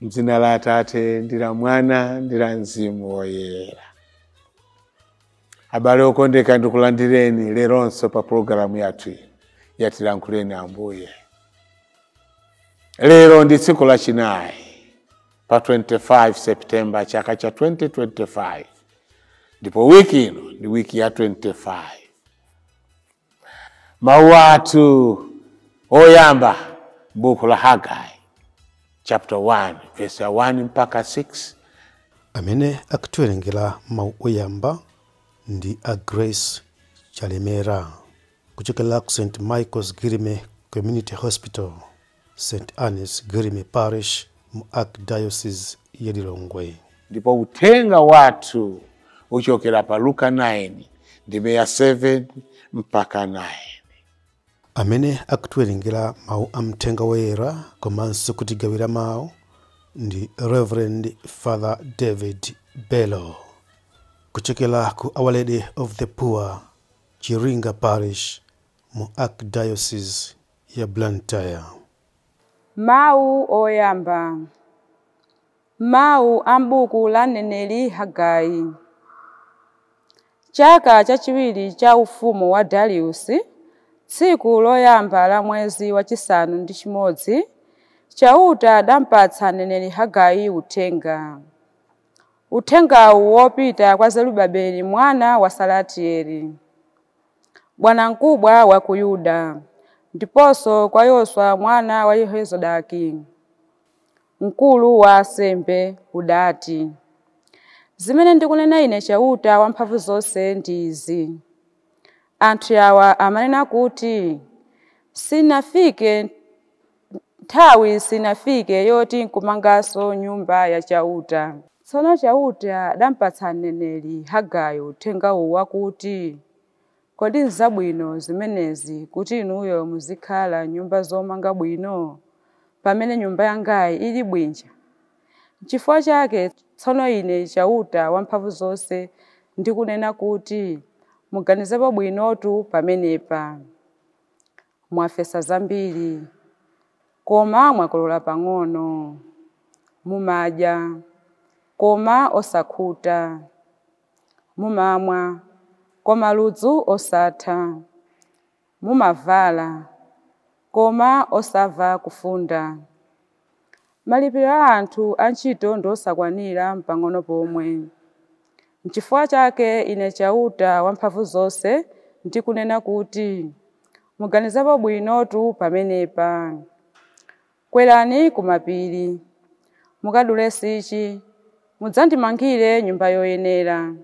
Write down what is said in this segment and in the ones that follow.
Mzina la Atate ndi la Mwana ndi la Mzimu woyera. Abale okondeka ndikulandireni leronso pa programu yathu yatilankhuleni Ambuye. Lero ndi tsiku lachinayi pa 25 Septemba chaka cha 2025. Ndipo wiki ino ndi wiki ya 25. Mawu athu oyamba buku la Hagai chapter 1 verse 1 mpaka 6. Amene akutiwerengera mawu oyamba ndi a Grace Chalemera kuchokera ku St. Michael's Girime Community Hospital, St. Anne's Girime Parish mu Archdiocese ya Lilongwe. Ndipo uthenga wathu uchokera pa Luka 9 ndime ya 7 mpaka 9. Amene akutiwerengera mawu amthenga woyera komanso kutigawira mawu ndi Reverend Father David Bello kuchokera ku Our Lady of the Poor, Chiringa Parish mu Archdiocese ya Blantyre. Mawu oyamba. Mawu ambuku la mneneri Hagai. Chaka chachiwiri cha ufumu wa Dariusi, tsiku loyamba la mwezi wachisanu ndi chimodzi, chauta adampatsa mneneri Hagai uthenga. Uthengawu wopita kwa Zerubabeli mwana wa Salatieli, bwanamkubwa wa ku Yuda, ndiponso kwa Yoswa mwana wa Yehozadaki, mkulu wa asembe, udati: zimene ndikunena ine chauta wamphamvu zonse ndi izi. Anthu awa amanena kuti nthawi sinafike yoti nkumanganso nyumba ya chauta. Tsono chauta adampatsa mneneri Hagai uthengawu wakuti, kodi nzabwino zimenezi kuti inuyo muzikhala nyumba zomanga bwino pamene nyumba yangayi ili bwinja? Chifukwa chake tsono ine chauta wamphamvu zonse ndikunena kuti muganizepo bwinotu pamenepa. Mwafesa zambiri, koma mwakolola pang'ono. Mumadya, koma osakhuta. Mumamwa, koma ludzu osatha. Mumavala, koma osamva kufunda. Malipiro a anthu antchito ndosakwanira mpang'ono pomwe. N'chifukwa chake ine chauta wamphamvu zonse ndikunena kuti muganizepo bwinotu pamenepa. Kwerani kumapiri, mukadule nsichi, mudzandimangire nyumba yoyenera,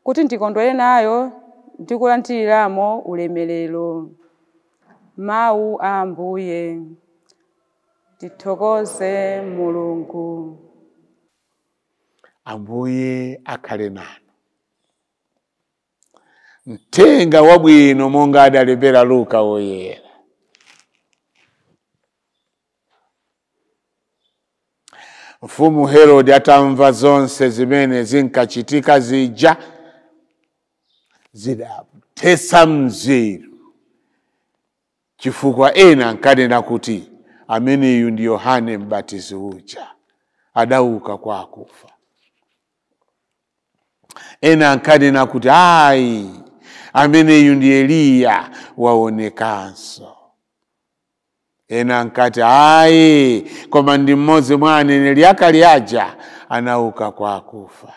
kuti ndikondwere nayo ndikulandiriramo ulemerero. Mawu a Ambuye. Tithokoze Mulungu. Ambuye akhale nanu. Mthenga wabwino monga adalembera Luka woyera. Mfumu Herode atamva zonse zimene zinkachitika zija, zidamuthetsa mziru, chifukwa ena ankanena kuti ameneyu ndi Yohane Mbatizi uja adauka kwa akufa. Ena ankanena kuti ayi, ameneyu ndi Eliya waonekanso. Ena ankati ayi, koma ndi mmodzi mwa aneneri akale aja anauka kwa akufa.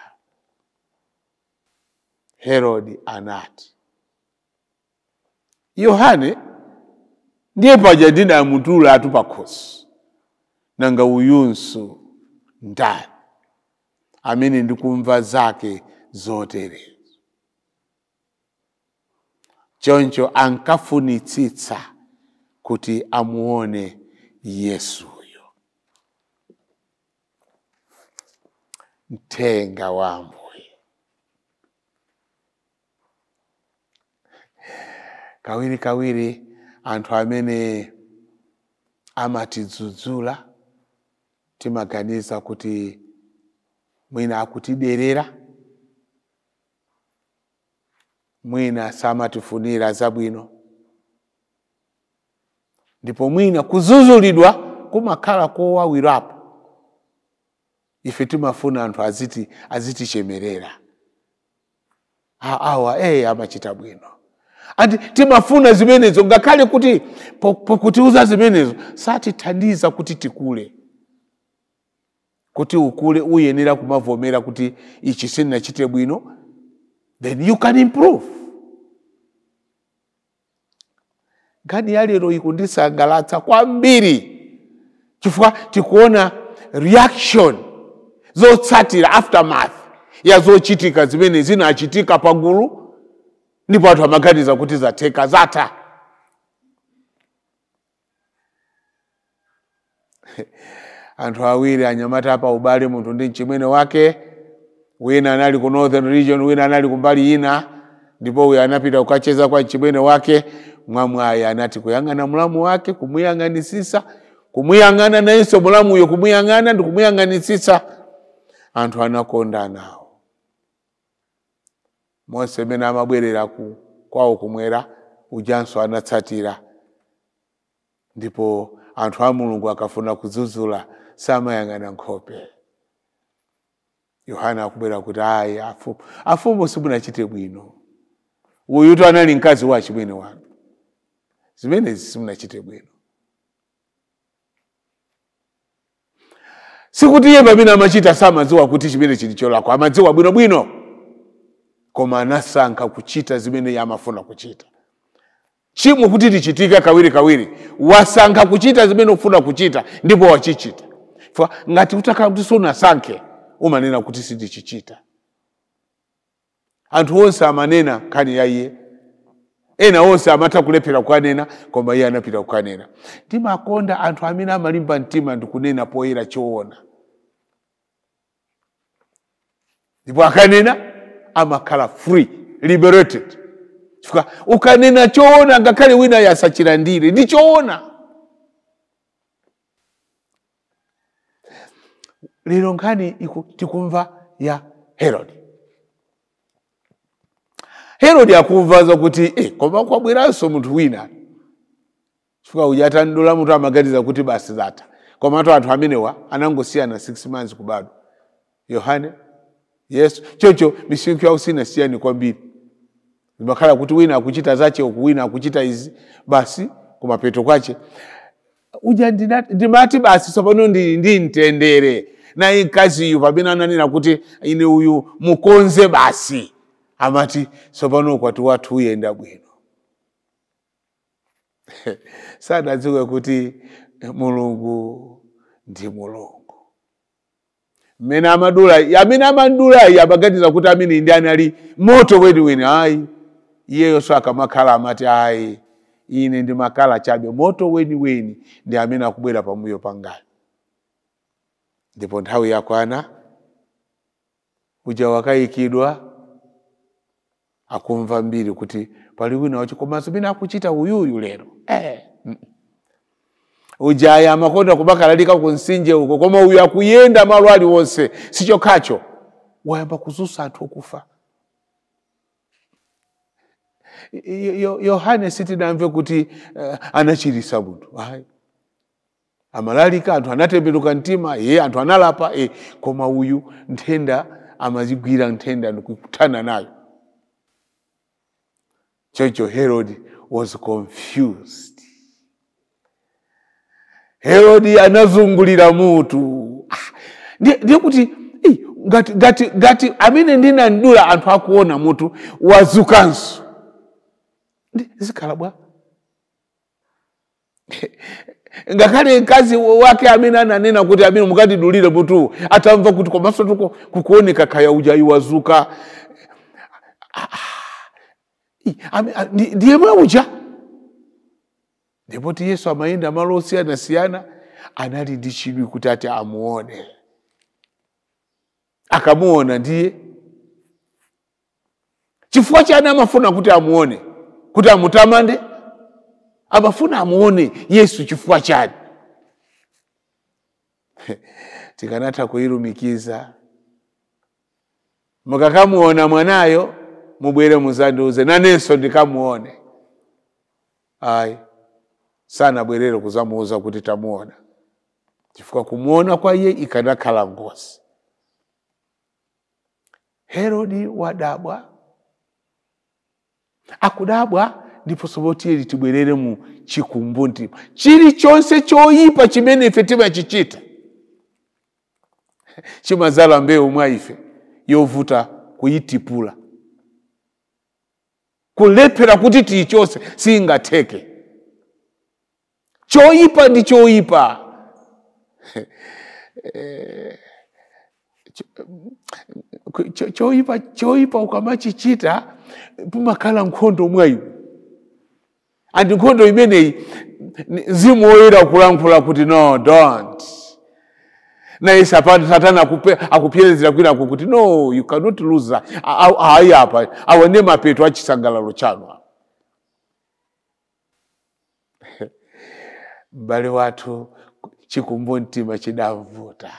Herode anati, Yohane ndiye paja ndinamutula atu pakhosi, nanga uyunso ndani amene ndikumva zake zotere? Choncho ankafunitsitsa kuti amuone Yesuyo. Mthenga wa Ambuye. Kawiri anthu amene amatidzudzula timaganiza kuti mwina akutiderera, mwina samatifunira zabwino, ndipo mwina kuzuzulidwa kumakhala kowawirapo ife timafuna anthu azitichemerera. Awa amachita bwino. Andi timafuna zimenezo ngakhale kuti pokutiuza zimenezo satithandiza kuti tikule. Kuti ukule uyenera kumavomera kuti ichi sinachite bwino, then you can improve. Gani ya lero ikundisangalatsa kwambiri chifukwa tikuona reaction zotsatira aftermath ya zochitika zimene zinachitika pagulu, ndipo anthu amaganiza kuti zatheka zatha. Anthu awiri anyamata pa ubale, munthu ndi mchimwene wake, wina anali ku northern region, wina anali kumbali ina, ndipo uyo anapita kukacheza kwa mchimwene wake. Mwamwayi anati kuyang'ana mulamu wake, kumuyang'anisisa, kumuyang'ana nayenso mulamu uyo kumuyang'ana ndi kumuyang'anisisa. Anthu anakonda nawo. Mose mene amabwerera kwawo kumwera, ujanso anatsatira. Ndipo anthu a Mulungu akafuna kuzuzula samayang'ana nkhope. Yohana akubwera kuti ayi afumu simunachite bwino. Uyutu anali mkazi wa chimwene wanu. Zimenezi simunachite bwino. Sikuti iye pamene amachita samadziwa kuti chimene chili cholakwa, amadziwa bwino koma anasankha kuchita zimene amafuna kuchita. Chimwe kuti tichitike kawiri wasankha kuchita zimene ufuna kuchita ndipo wachichita. Ngati utakhala kuti sunasankhe umanena kuti sindichichita. Anthu onse amanena kani ya iye, ena onse amata kulephera kukanena koma iye anapita kukanena. Timakonda anthu amene amalimba mtima ndikunena poyera choona. Ndipo akanena amakhala free, liberated. Ukanena choona ngakhale wina yasachilandire ndi choona. Lero nkhani tikumva ya Herod. Herod akumvaza kuti koma kwabweranso munthu wina. Chifukwa ujatandola munthu amaganiza kuti basi zatha. Koma anthu amenewa anangosiyana 6 months kubadwa. Yohane, Yesu, chocho misinkhu yawo sinasiyani kwambiri. Zimakhala kuti wina akuchita zache wina akuchita izi, basi kumapeto kwache uja ndimati basi sopano ndi mtendere. Na inkazi yu pamene ananena kuti ine uyu mukonze basi, amati sopano kwati wathu uyenda bwino. Sadadziwe kuti Mulungu ndi Mulungu. Amene amadula amaganiza kuti amene ndi anali moto weniweni. Ayi, iyeyo so akamakhala amati ayi ine ndi makala chabe, moto weniweni ndi amene akubwera pamuyo pangali. Ndipo nthawi yakwana uja wakayikidwa akumva mbiri kuti pali wina wacho koma zimene akuchita uyuyu lero. Uja amakonda kubakalalika ku nsinje uko, koma uyu akuyenda malo aliwonse sichokhacho wayamba kuzusa anthu okufa. Yohane sitinamve kuti anachirisa munthu. Ayi. Amalalika, anthu anatembenuka mtima, anthu analapa, koma uyu nthenda amazigwira nthenda ndikuthana nayo. Chocho Herod was confused. Herod anazungulira mutu. Ndiye kuti ngati amene ndinandula anthu akuona mutu wazukanso. Zikhala bwa. Ngakhale mkazi wake amene ananena kuti amene mukatidulire mutu atamva kuti komanso tuko kukuoneka khaya uja iwazuka. Ndiye mwa uja. Ndipo Yesu amayenda malo osiyana anali ndi chidwi kuti ati amuone. Akamuona ndiye chifukwa chani amafuna kuti amuone, kuti amutamande. Amafuna amuone Yesu chifukwa chani. Tikanatha kuilumikiza, mukakamuona mwanayo mubwere muzandiuze nanenso ndikamuone. Ayi, sana bwerero kuzamuuza kuti tamuona. Chifukwa kumuona kwa iye ikanakhala ngozi. Herodi wadabwa. Akudabwa ndipo sobotiyeli tibwerere mu chikumbumtima. Chilichonse choyipa chimene ife timachichita chimazala mbewu mwa ife yovuta kuyitipula. Kulephera kuti tichose singatheke. Choyipa ndi choyipa. Choyipa ukamachichita pumakhala nkhondo mwa iwe. Andi nkhondo imeneyi Mzimu Woyera kulankhula kuti no, don't. Na isapati Satana akupyerezera kwina kuti no, you cannot lose. Hayi apa awone mapeto achisangalalo chanu. Bale watu chikumbumtima chidamvuta.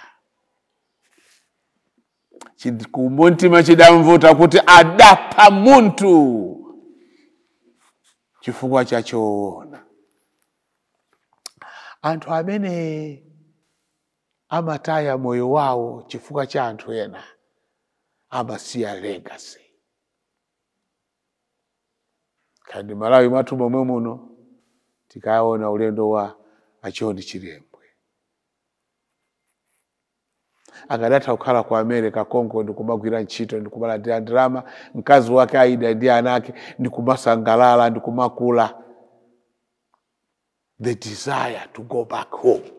Chikumbumtima chidamvuta kuti adapha muntu chifukwa chachoona. Anthu amene amataya moyo wawo chifukwa cha anthu ena amasiya legacy. Kandi Malawi mwathu momwe muno tikaona ulendo wa Achihondi Chilembwe. Akadatha kukhala ku America Congo ndikumagwira ntchito ndikumalandira ndalama, mkazi wake Aida ndi anake ndikumasangalala ndikumakula. The desire to go back home.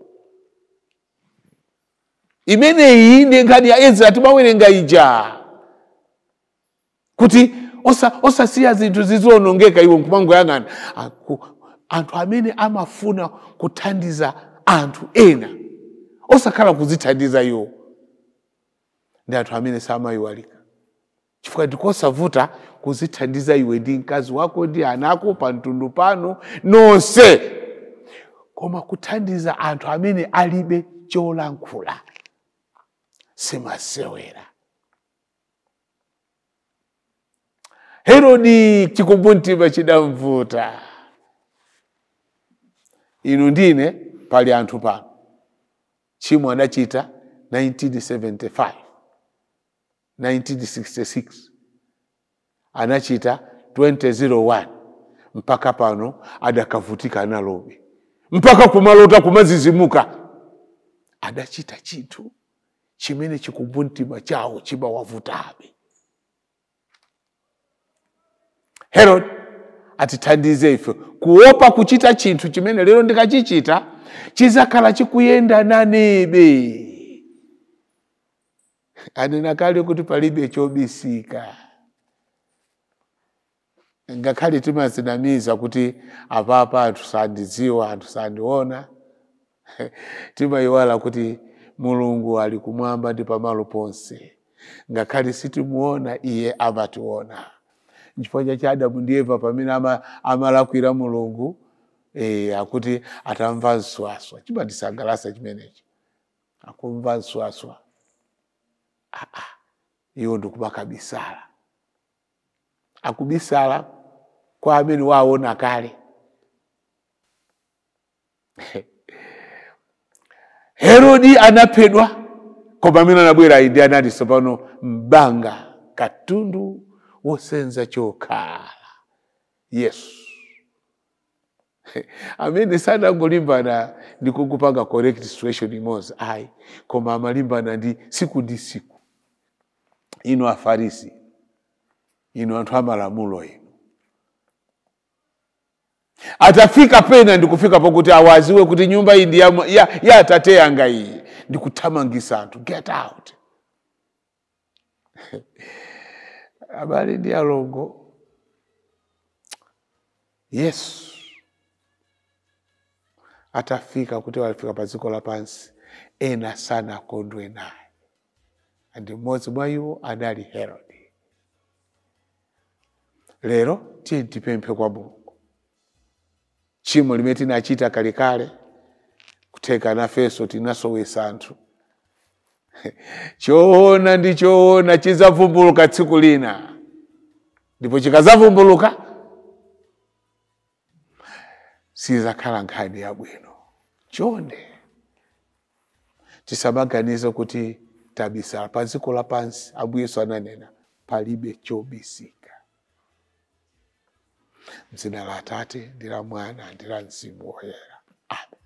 Imeneyi ndi nkhani ya Ezra timawerenga ija. Kuti osasiya zinthu zizonongeka iwo nkumangoyang'ana. Anthu amene amafuna kuthandiza anthu ena osakhala kuzithandiza iwo ndi anthu amene samayiwalika. Chifukwa ndikosavuta kuzithandiza iwe ndi mkazi wako ndi anako pa mtundu pano nonse. Koma kuthandiza anthu amene alibe cholankhula simasewera. Herodi chikumbumtima chidamvuta. Inu ndine pali anthu pano. Chimwe adachita 1975, 1966, anachita 2001, mpaka pano adakavutika nalobe. Mpaka kumalota kumazizimuka. Adachita chinthu chimene chikumbumtima chawo chimawavutabe. Herod atithandize ife kuopa kuchita chinthu chimene lero ndikachichita chizakhala chikuyenda nanebe. Anena kale kuti palibe chobisika. Ngakhale timazinamiza kuti apapa anthu sandidziwa, anthu sandiona. Timayiwala kuti Mulungu ali kumwamba ndi pamalo ponse. Ngakhale sitimuona iye amationa. Chifukwa cha Adamu ndi Eva pamene amalakwira Mulungu akuti atamva nswaswa. Chimatisangalatsa chimenechi. Akumva nswaswa. Iwo ndikumakabisala. Akubisala kwa amene waona kale. Herodi anaphedwa koma amene anabwera ndi anati tsopano mbanga katundu wosenza chokhala Yesu. Amene sanangolimbana ndi kukupanga correct situation imodzi ayi, koma amalimbana ndi siku ndi siku. Inu Afarisi, inu anthu amalamulo inu. Atafika pena ndikufika pokuti awaziwe kuti nyumba iyi ndi ya Atate yanga iyi, ndikuthamangisa anthu, get out. Abale ndi alongo, Yesu atafika kuti walifika pa dziko lapansi ena sana akondwe naye. Ndi mmodzi mwa iwo anali Herodi. Lero tiye tipemphe kwa Mulungu. Chimo limene tinachita kalekale kutheka nafenso tinasowesa anthu. Choona ndi choona chizavumbuluka tsiku lina. Ndipo chikazavumbuluka sizakhala nkhani yabwino. Chonde tisamaganize kuti tabisala pa dziko lapansi. Ambuye Yesu ananena palibe chobisika. M'dzina la Atate ndi la Mwana ndi la Mzimu Woyera. Amen.